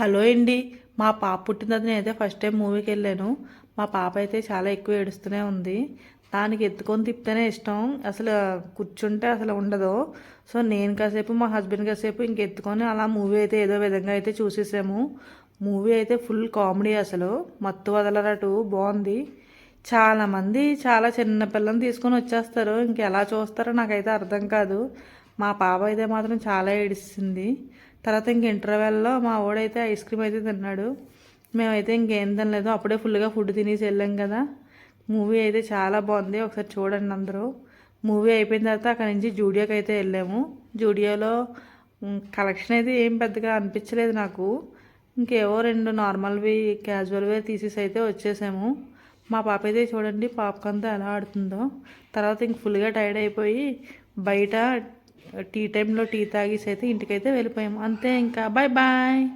Hello అండి. మా పాప పుట్టినది నేనైతే ఫస్ట్ టైం మూవీకెళ్ళాను. మా పాప అయితే చాలా ఎక్కువ ఏడుస్తూనే ఉంది. దానికి ఎత్తుకొని తిప్పితేనే ఇష్టం. అసలు కూర్చుంటే అసలు ఉండదు. సో, నేను కాసేపు, మా హస్బెండ్ కాసేపు ఇంకెత్తుకొని అలా మూవీ అయితే ఏదో విధంగా అయితే చూసేసాము. మూవీ అయితే ఫుల్ కామెడీ అసలు. మత్తు వదలరటు బాగుంది. చాలామంది చాలా చిన్న పిల్లని తీసుకొని వచ్చేస్తారు. ఇంకెలా చూస్తారో నాకైతే అర్థం కాదు. మా పాప అయితే మాత్రం చాలా ఏడిస్తుంది. తర్వాత ఇంక ఇంటర్వెల్లో మా వాడైతే ఐస్ క్రీమ్ అయితే తిన్నాడు. మేమైతే ఇంకేం తినలేదు. అప్పుడే ఫుల్గా ఫుడ్ తినేసి వెళ్ళాం కదా. మూవీ అయితే చాలా బాగుంది. ఒకసారి చూడండి అందరూ. మూవీ అయిపోయిన తర్వాత అక్కడి నుంచి జూడియోకి అయితే వెళ్ళాము. జూడియోలో కలెక్షన్ అయితే ఏం పెద్దగా అనిపించలేదు నాకు. ఇంకేవో రెండు నార్మల్వి క్యాజువల్ వేర్ తీసేసి అయితే వచ్చేసాము. మా పాప అయితే చూడండి పాపకంతా ఎలా ఆడుతుందో. తర్వాత ఇంక ఫుల్గా టైర్డ్ అయిపోయి బయట టీ టైంలో టీ తాగేసి అయితే ఇంటికైతే వెళ్ళిపోయాము. అంతే, ఇంకా బాయ్ బాయ్.